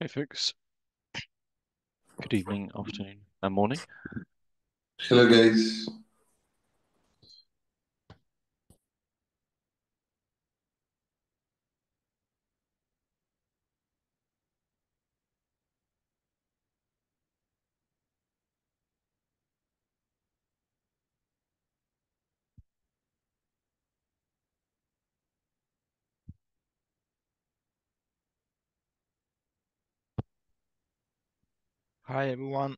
Hey folks, good evening, afternoon, and morning. Hello guys. Hi everyone,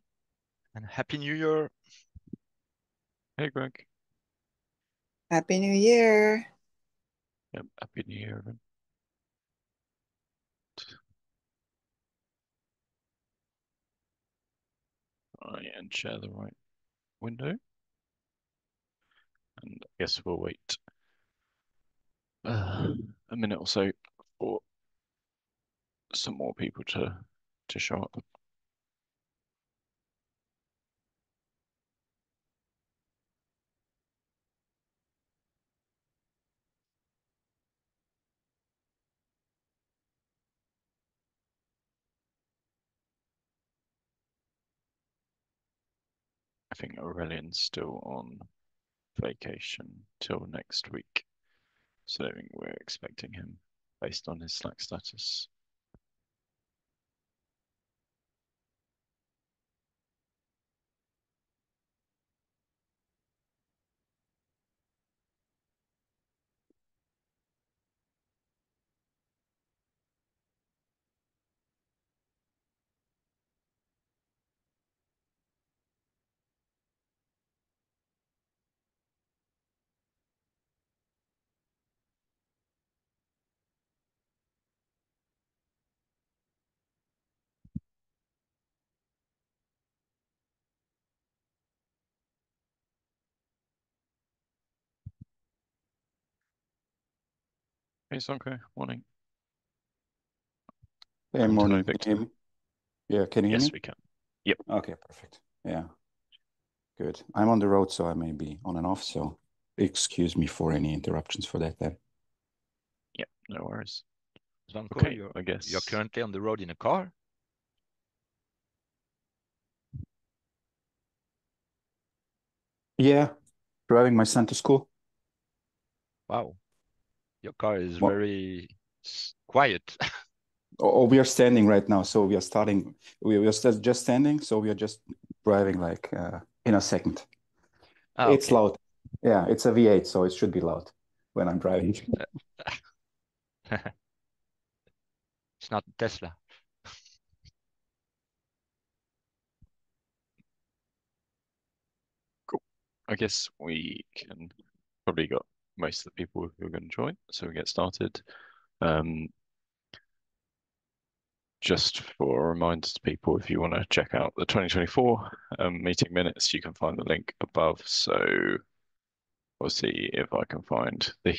and Happy New Year. Hey Greg. Happy New Year. Yep, happy New Year, everyone. And share the right window. And I guess we'll wait a minute or so for some more people to show up. I think Aurelian's still on vacation till next week, so I think we're expecting him based on his Slack status. Hey Sonko, morning. Hey, And hello, morning. Can Victor. you hear me? Yeah, can you hear Yes, me? we can. Yep. Okay, perfect. Yeah, good. I'm on the road, so I may be on and off, so excuse me for any interruptions for that then. Yep, no worries. Zanko, Okay, you're I guess. currently on the road in a car? Yeah, driving my son to school. Wow, your car is Well, very quiet. we are standing right now, so we are starting. We are just standing, so we are just driving like in a second. It's Okay. loud. Yeah, it's a V8, so it should be loud when I'm driving. It's not Tesla. Cool. I guess we can probably got most of the people who are going to join, so we get started. Um, just for a reminder to people, if you want to check out the 2024 meeting minutes, you can find the link above. So we'll see if I can find the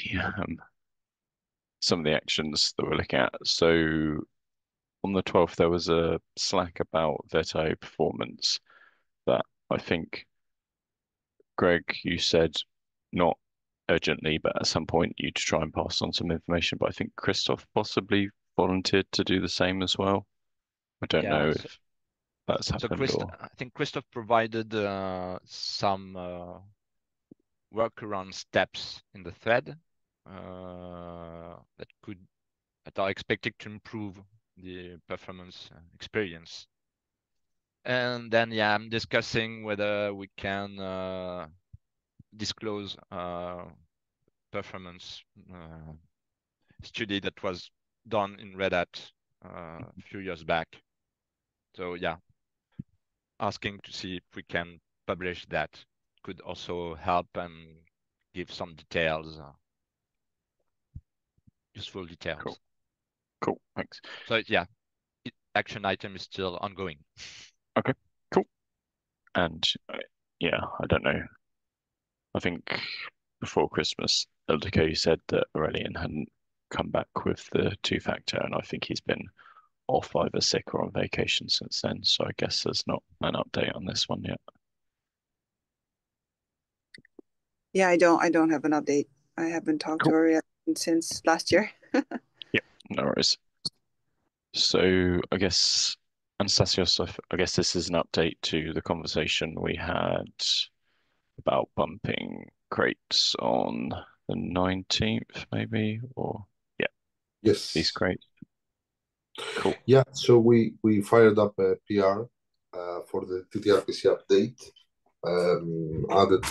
some of the actions that we're looking at. So on the 12th, there was a Slack about Veto performance that I think, Greg, you said not urgently, but at some point you'd try and pass on some information. But I think Christoph possibly volunteered to do the same as well. I don't know Yeah, if that's happened or. I think Christoph provided some workaround steps in the thread that are expected to improve the performance experience. And then, yeah, I'm discussing whether we can disclose performance study that was done in Red Hat a few years back. So yeah, asking to see if we can publish that could also help and give some details, useful details. Cool. Cool. Thanks. So yeah, action item is still ongoing. Okay. Cool. And yeah, I don't know. I think before Christmas, LDK said that Aurelian hadn't come back with the two-factor, and I think he's been off either sick or on vacation since then. So I guess there's not an update on this one yet. Yeah, I don't have an update. I haven't talked to Cool. her yet since last year. Yep, no worries. So I guess, Anastasios, I guess this is an update to the conversation we had about bumping crates on the 19th, maybe, or yeah, these Yes. crates. Cool. Yeah, so we fired up a PR for the TTRPC update. Added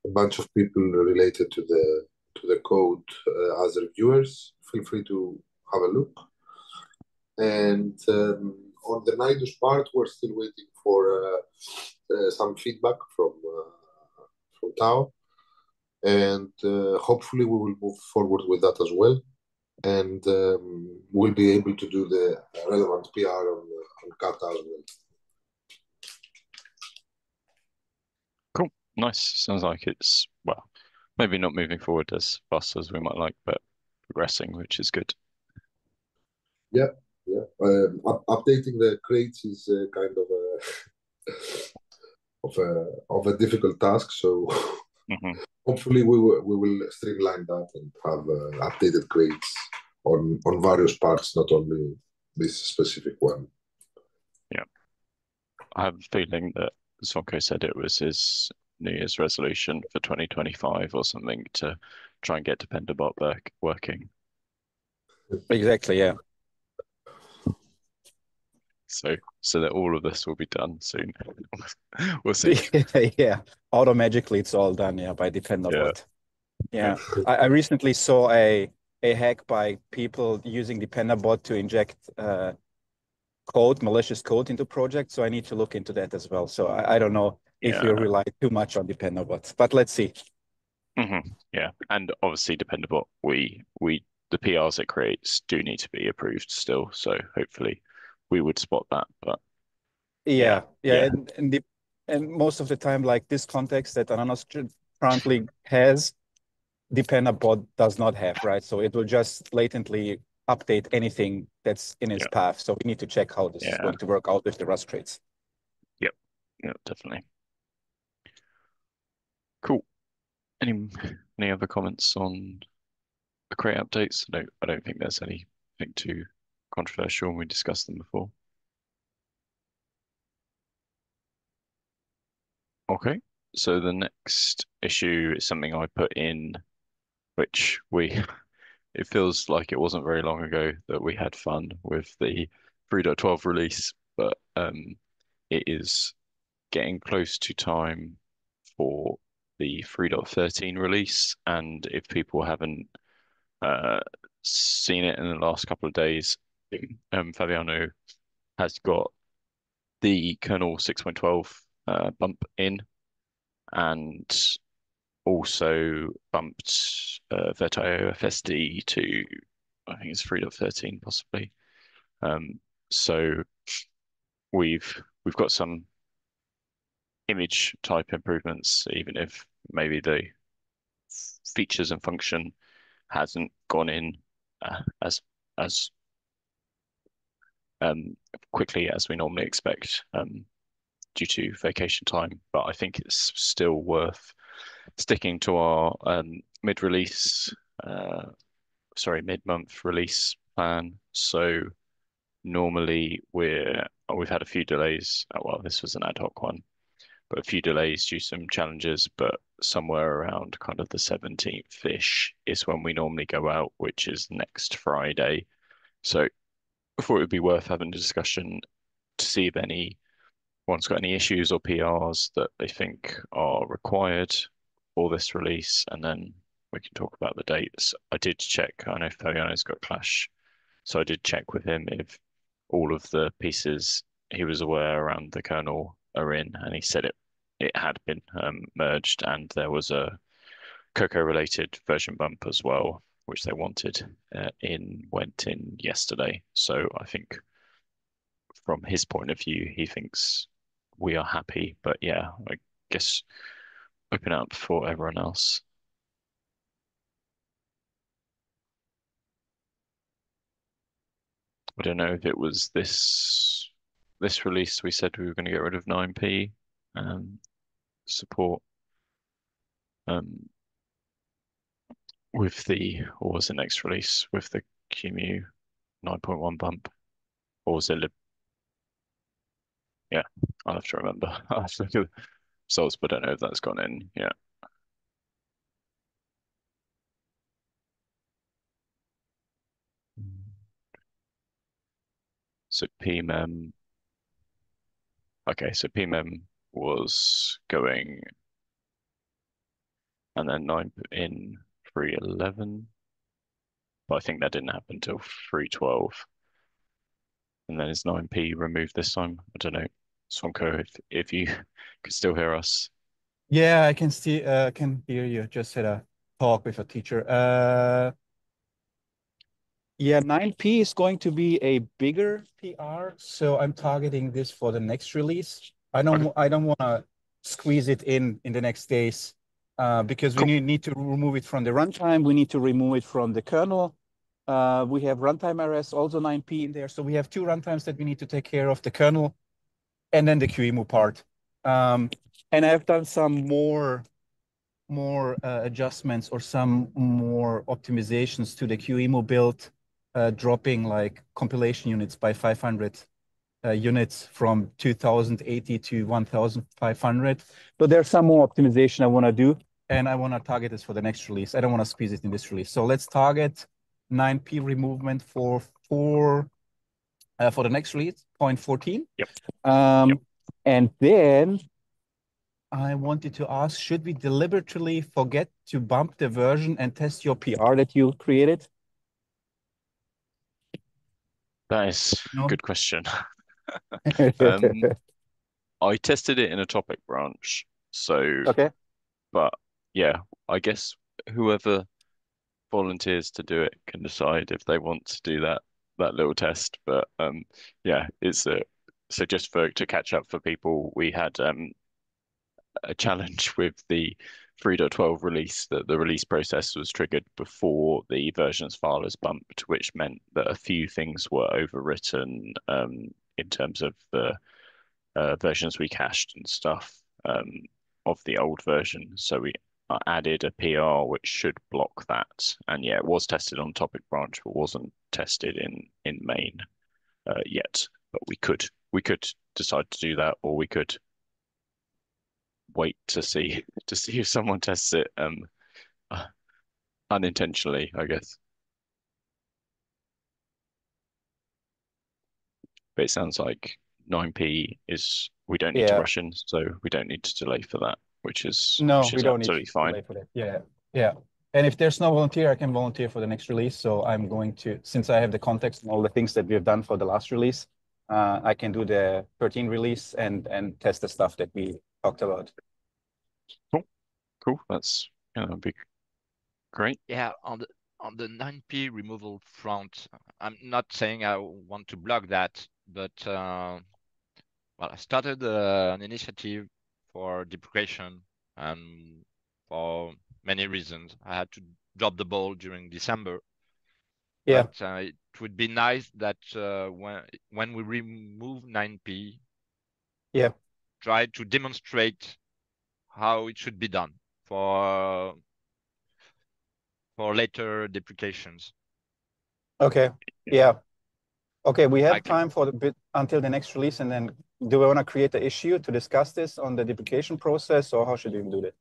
a bunch of people related to the code as reviewers. Feel free to have a look. And on the Nidus part, we're still waiting for some feedback from Tao, and hopefully we will move forward with that as well, and we'll be able to do the relevant PR on Kata as well. Cool. Nice. Sounds like it's, well, maybe not moving forward as fast as we might like, but progressing, which is good. Yeah, yeah. Updating the crates is kind of a of a difficult task. So Hmm. hopefully we will streamline that and have updated crates on various parts, not only this specific one. Yeah. I have a feeling that Sonko said it was his New Year's resolution for 2025 or something to try and get Dependabot back working. Exactly, yeah. So that all of this will be done soon. We'll see. Yeah, auto-magically it's all done, yeah, by Yeah. Dependabot. Yeah. Yeah, I recently saw a hack by people using Dependabot to inject malicious code into projects. So I need to look into that as well. So I don't know if we Yeah. rely too much on Dependabot, but let's see. Yeah. And obviously Dependabot, the PRs it creates do need to be approved still. So hopefully we would spot that. But Yeah, yeah. and most of the time, like this context that Ananas currently has, Dependabot does not have, right? So it will just latently update anything that's in its Yeah. path. So we need to check how this is Yeah. going to work out with the Rust traits. Yep. Yeah, definitely. Cool. Any other comments on the crate updates? I don't think there's anything too controversial when we discussed them before. Okay. So the next issue is something I put in, which it feels like it wasn't very long ago that we had fun with the 3.12 release, but it is getting close to time for the 3.13 release. And if people haven't uh, seen it in the last couple of days, Fabiano has got the kernel 6.12 bump in and also bumped Vertio FSD to, I think it's 3.13 possibly. So we've got some image type improvements, even if maybe the features and function hasn't gone in as um, quickly as we normally expect due to vacation time. But I think it's still worth sticking to our mid-release, mid-month release plan. So normally we've had a few delays. Well, this was an ad hoc one, but a few delays due to some challenges. But somewhere around kind of the 17th-ish is when we normally go out, which is next Friday. So I thought it would be worth having a discussion to see if anyone's got any issues or PRs that they think are required for this release, and then we can talk about the dates. I did check. I know Fabiano's got Clash, so I did check with him if all of the pieces he was aware around the kernel are in, and he said it had been merged, and there was a Cocoa related version bump as well, which they wanted went in yesterday. So I think from his point of view, he thinks we are happy. But yeah, I guess open up for everyone else. I don't know if it was this release we said we were going to get rid of 9p support with the, or was the next release with the QEMU 9.1 bump, or was it? Yeah, I'll have to remember. I'll have to look at the results, but I don't know if that's gone in. Yeah. So PMEM. Okay, so PMEM was going, and then 9 in 311. But I think that didn't happen until 312. And then is 9p removed this time? I don't know. Swanko, if you could still hear us. Yeah, I can see can hear you. Just had a talk with a teacher. Yeah, 9p is going to be a bigger PR, so I'm targeting this for the next release. I don't want to squeeze it in the next days because we Cool. need to remove it from the runtime. We need to remove it from the kernel. We have runtime RS, also 9p in there. So we have two runtimes that we need to take care of, the kernel and then the QEMU part. And I've done some more adjustments or some more optimizations to the QEMU build, dropping like compilation units by 500 units from 2080 to 1500. So there's some more optimization I want to do, and I want to target this for the next release. I don't want to squeeze it in this release. So let's target 9p removement for the next release, 0.14. Yep. Yep. And then I wanted to ask, should we deliberately forget to bump the version and test your PR that you created? That is No. a good question. I tested it in a topic branch, so Okay. but yeah, I guess whoever volunteers to do it can decide if they want to do that little test. But yeah, it's so just to catch up for people, we had a challenge with the 3.12 release that the release process was triggered before the versions file is bumped, which meant that a few things were overwritten in terms of the versions we cached and stuff of the old version. So we added a PR which should block that. And yeah, it was tested on topic branch, but wasn't tested in main yet. But we could decide to do that, or we could wait to see if someone tests it unintentionally, I guess. But it sounds like 9p is we don't need to rush in, so we don't need to delay for that, which is we don't need absolutely to fine. delay for that. Yeah. And if there's no volunteer, I can volunteer for the next release. So I'm going to, since I have the context and all the things that we have done for the last release, I can do the 13 release and test the stuff that we talked about. Cool. That'd be great. Yeah, on the 9p removal front, I'm not saying I want to block that, but well, I started an initiative for deprecation, and for many reasons, I had to drop the ball during December. Yeah. But it would be nice that when we remove 9p, yeah, try to demonstrate how it should be done for later deprecations. Okay. Yeah. Okay, we have time for the bit until the next release, and then do we want to create an issue to discuss this on the deprecation process, or how should we do that?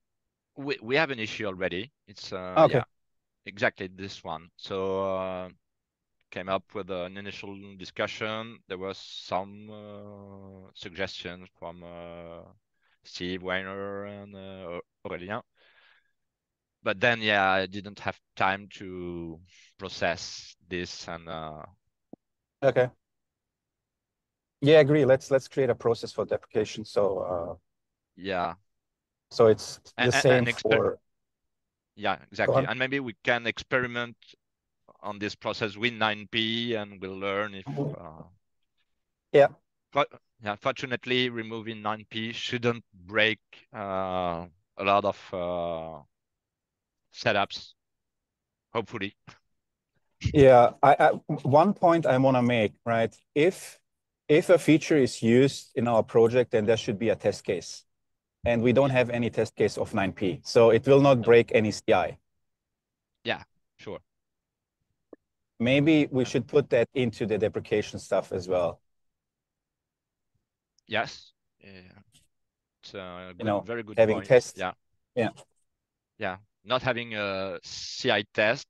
We have an issue already. It's okay. Yeah, exactly this one. So came up with an initial discussion. There was some suggestions from Steve Weiner and Aurélien. But then, yeah, I didn't have time to process this and. Okay. Yeah, I agree. Let's create a process for deprecation. So yeah. So it's the same for. Yeah, exactly. And maybe we can experiment on this process with 9p, and we'll learn if. Yeah. But yeah, fortunately, removing 9p shouldn't break a lot of setups. Hopefully. Yeah, one point I want to make, right? If a feature is used in our project, then there should be a test case, and we don't have any test case of 9p, so it will not break any CI. Yeah, sure. Maybe we should put that into the deprecation stuff as well. Yes. Yeah. It's a very good having point. tests. Yeah. Yeah. Yeah. Not having a CI test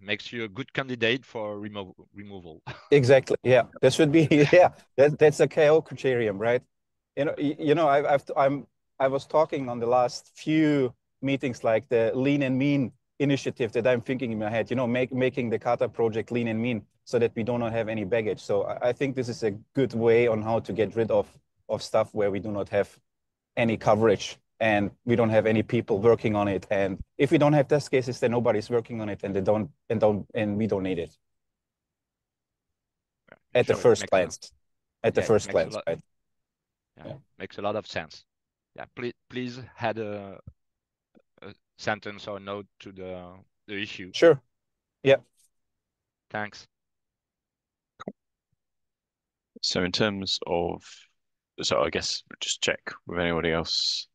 makes you a good candidate for removal. Exactly. Yeah. That should be, yeah, that's a KO criterium, right? I was talking on the last few meetings, like the lean and mean initiative that I'm thinking in my head, making the Kata project lean and mean so that we do not have any baggage. So I think this is a good way on how to get rid of stuff where we do not have any coverage and we don't have any people working on it. And if we don't have test cases, then nobody's working on it and we don't need it. At the first glance. Right? Yeah, makes a lot of sense. Yeah, please add a sentence or note to the issue. Sure. Yeah. Thanks. So in terms of, so I guess just check with anybody else.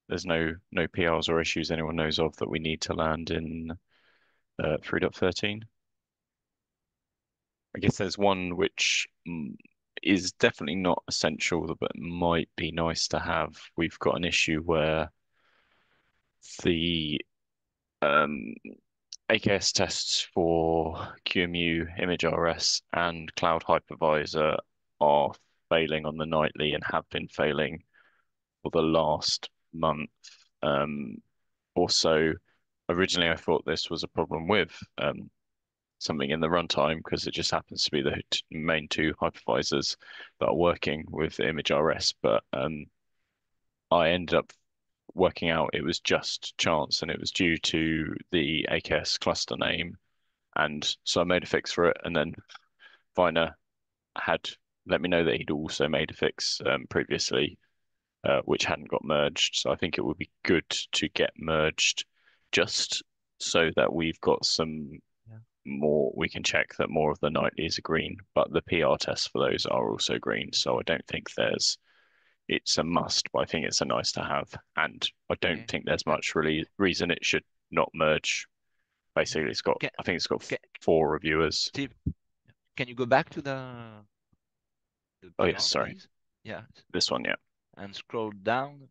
There's no PRs or issues anyone knows of that we need to land in 3.13. I guess there's one which is definitely not essential, but might be nice to have. We've got an issue where the AKS tests for QEMU, ImageRS, and Cloud Hypervisor are failing on the nightly and have been failing for the last month. Also, originally I thought this was a problem with something in the runtime because it just happens to be the main two hypervisors that are working with ImageRS, but I ended up working out it was just chance and it was due to the AKS cluster name. And so I made a fix for it, and then Viner had let me know that he'd also made a fix previously, which hadn't got merged. So I think it would be good to get merged just so that we've got some more, we can check that more of the nightlies are green, but the PR tests for those are also green. So I don't think it's a must, but I think it's a nice to have. And I don't think there's much really reason it should not merge. Basically, I think it's got 4 reviewers. Steve, can you go back to the oh, PR, yes, sorry. please? Yeah. This one, yeah. And scroll down.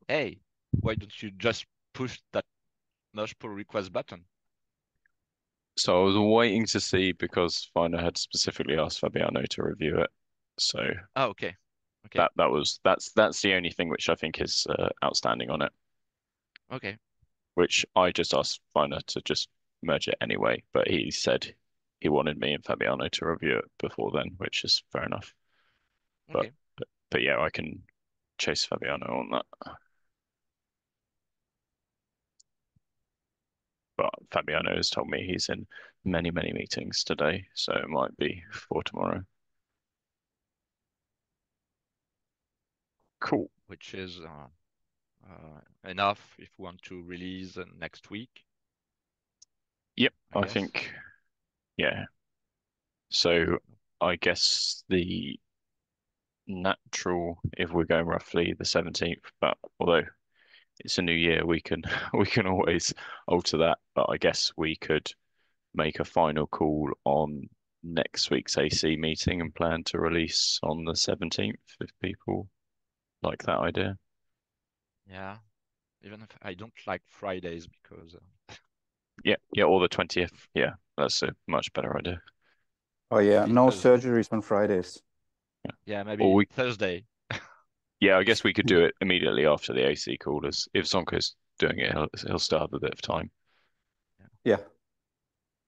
Hey, why don't you just push that merge pull request button? So I was waiting to see because Viner had specifically asked Fabiano to review it. So okay. Okay. That's the only thing which I think is outstanding on it. Okay. Which I just asked Viner to just merge it anyway, but he said he wanted me and Fabiano to review it before then, which is fair enough. Okay. But yeah, I can chase Fabiano on that. But Fabiano has told me he's in many meetings today, so it might be for tomorrow. Cool. Which is enough if we want to release next week. Yep, I think, yeah. So I guess the natural, if we're going roughly the 17th, but although it's a new year, we can always alter that. But I guess we could make a final call on next week's AC meeting and plan to release on the 17th if people like that idea. Yeah, even if I don't like Fridays because yeah, or the 20th. Yeah, that's a much better idea. Oh yeah, no surgeries on Fridays. Yeah, maybe Thursday. Yeah, I guess we could do it immediately after the AC call. As if Zonko's doing it, he'll still have a bit of time. Yeah.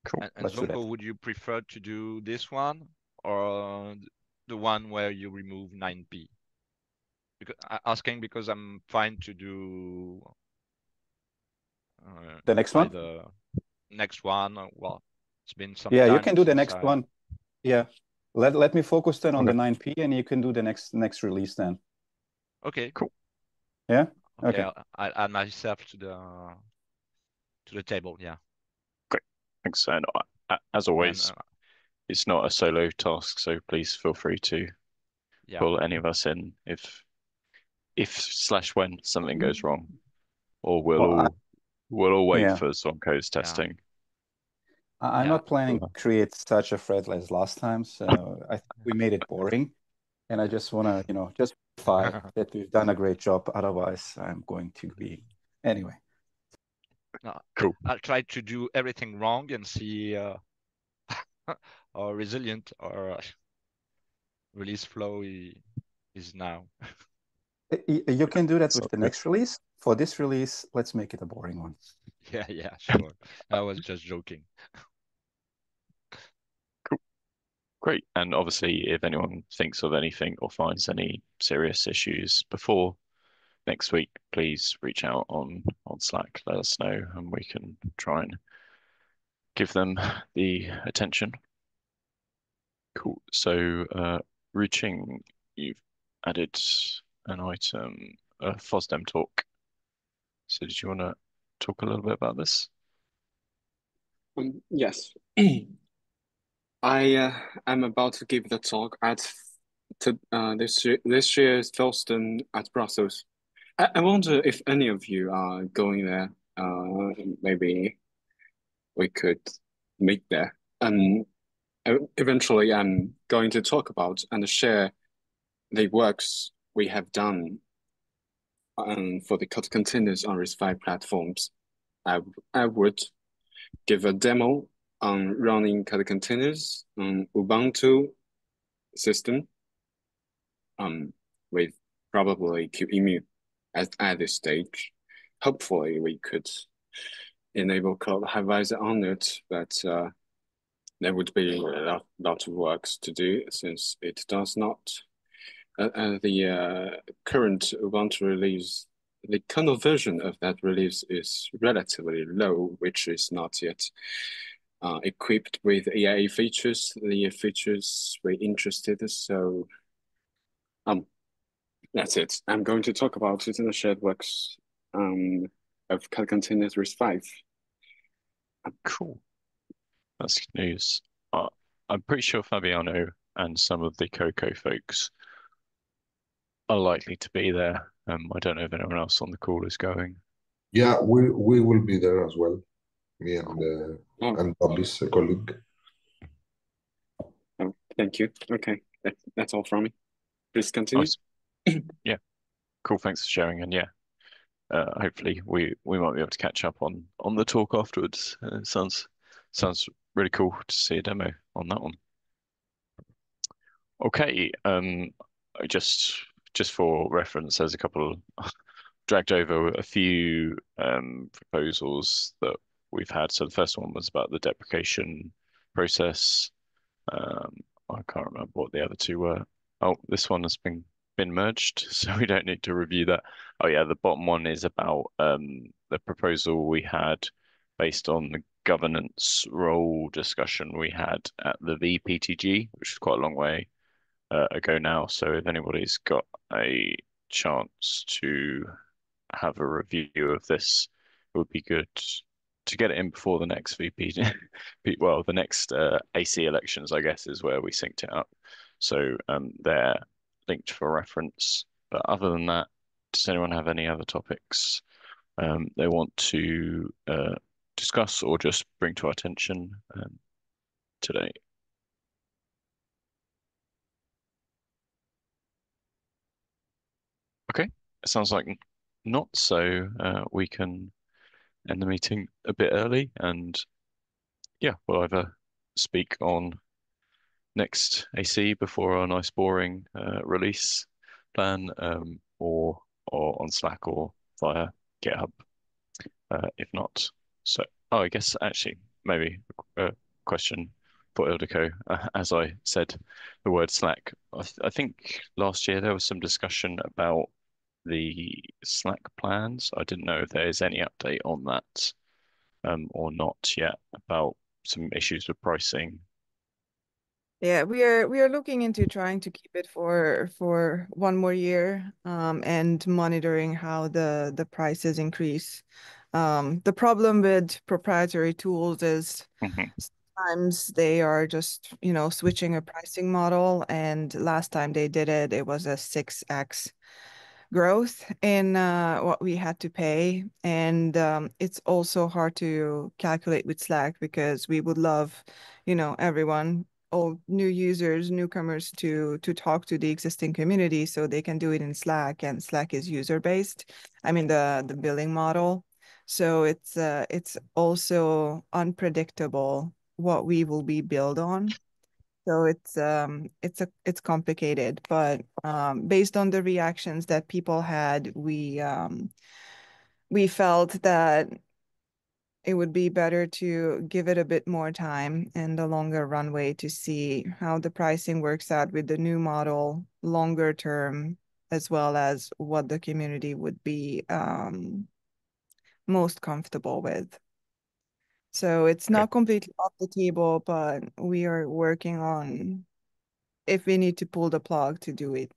Cool. And Zonko, would you prefer to do this one or the one where you remove 9p? Asking because I'm fine to do the next one. The next one. Well, it's been some. Yeah, time you can do the next one. Yeah, let me focus then on the 9p, and you can do the next release then. Okay. Cool. Yeah. Okay. I'll add myself to the table. Yeah. Great. Thanks. And as always, it's not a solo task, so please feel free to pull any of us in if/when something goes wrong, or we'll all we'll all wait Yeah. for Zonko's Yeah. testing. I'm Yeah. not planning to create such a thread as last time, so I think we made it boring. And I just want to, just verify that we've done a great job. Otherwise, I'm going to be anyway. No, Cool. I'll try to do everything wrong and see how resilient our release flow is now. You can do that with Sounds the good. next release. For this release, let's make it a boring one. Yeah, sure. I was just joking. Great. And obviously, if anyone thinks of anything or finds any serious issues before next week, please reach out on Slack. Let us know, and we can try and give them the attention. Cool. So, Ruching, you've added an item, a FOSDEM talk. So, did you want to talk a little bit about this? Yes. I am about to give the talk at this year's Philston at Brussels. I wonder if any of you are going there. Maybe we could meet there. Eventually, I'm going to talk about and share the works we have done for the Kata Containers on RIS5 platforms. I would give a demo on running Kata containers on Ubuntu system with probably QEMU at this stage. Hopefully we could enable Cloud Hypervisor on it, but there would be a lot of works to do since it does not. The current Ubuntu release, the kernel version of that release is relatively low, which is not yet equipped with AI features, the features we're interested in. So that's it. I'm going to talk about it in the shared works of Kata Containers RIS5. Cool. That's good news. I'm pretty sure Fabiano and some of the Coco folks are likely to be there. I don't know if anyone else on the call is going. Yeah, we will be there as well. Me Cool. and Bobby's colleague. Oh, thank you. Okay, that's all from me. Please continue. Nice. Yeah, cool. Thanks for sharing. And yeah, hopefully we might be able to catch up on the talk afterwards. It sounds really cool to see a demo on that one. Okay, just for reference, there's a couple dragged over a few proposals that we've had. So the first one was about the deprecation process. I can't remember what the other two were. Oh, this one has been merged, so we don't need to review that. Oh yeah, the bottom one is about the proposal we had based on the governance role discussion we had at the VPTG, which is quite a long way ago now. So if anybody's got a chance to have a review of this, it would be good to get it in before the next VP. Well, the next AC elections, I guess, is where we synced it up. So they're linked for reference. But other than that, does anyone have any other topics they want to discuss or just bring to our attention today? Okay, it sounds like not. So we can end the meeting a bit early, and yeah, we'll either speak on next AC before our nice boring release plan, or on Slack or via GitHub. If not, so I guess actually maybe a question for Ildiko. As I said, the word Slack. I think last year there was some discussion about the Slack plans. I didn't know if there's any update on that or not yet about some issues with pricing. Yeah, we are looking into trying to keep it for one more year, and monitoring how the prices increase. The problem with proprietary tools is Mhm. sometimes they are just, switching a pricing model, and last time they did it, it was a 6x growth in what we had to pay. And it's also hard to calculate with Slack because we would love, everyone, all new users, newcomers to talk to the existing community so they can do it in Slack, and Slack is user-based. I mean the billing model. So it's also unpredictable what we will be billed on. So it's complicated, but based on the reactions that people had, we felt that it would be better to give it a bit more time and a longer runway to see how the pricing works out with the new model longer term, as well as what the community would be most comfortable with. So it's Okay. not completely off the table, but we are working on if we need to pull the plug to do it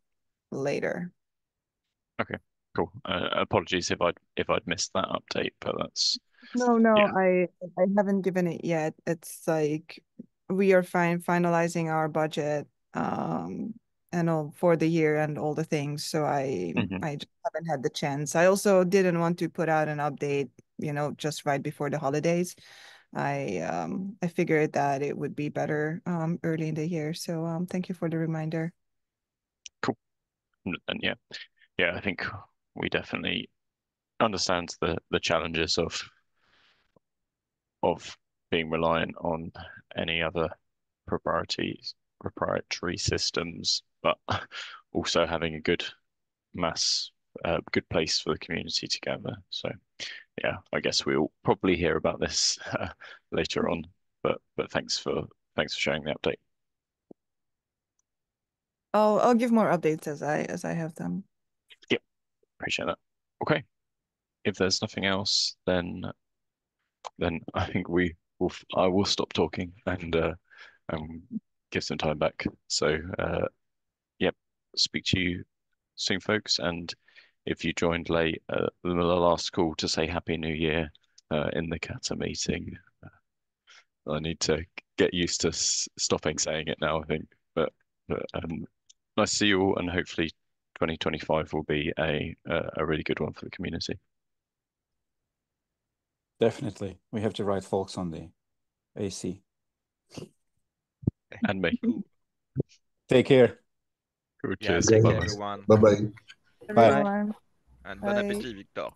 later. Okay, cool. Apologies if I'd missed that update, but that's No, yeah. I haven't given it yet. It's like we are finalizing our budget and all for the year and all the things. So Mhm. I just haven't had the chance. I also didn't want to put out an update, just right before the holidays. I figured that it would be better early in the year. So thank you for the reminder. Cool. And yeah, I think we definitely understand the challenges of being reliant on any other proprietary systems, but also having a good place for the community to gather. So yeah, I guess we'll probably hear about this later on. But thanks for sharing the update. I'll give more updates as I have them. Yep, appreciate that. Okay, if there's nothing else, then I think I will stop talking and give some time back. So yep, speak to you soon, folks. And if you joined late, the last call to say Happy New Year in the Kata meeting. I need to get used to stopping saying it now, I think. But nice to see you all, and hopefully 2025 will be a really good one for the community. Definitely. We have the right folks on the AC. And me. Cool. Take care. Cool, Yeah, cheers. take care, Bye-bye. everyone. Bye bye. Bye. Everyone, And bon bye. appétit, Victor.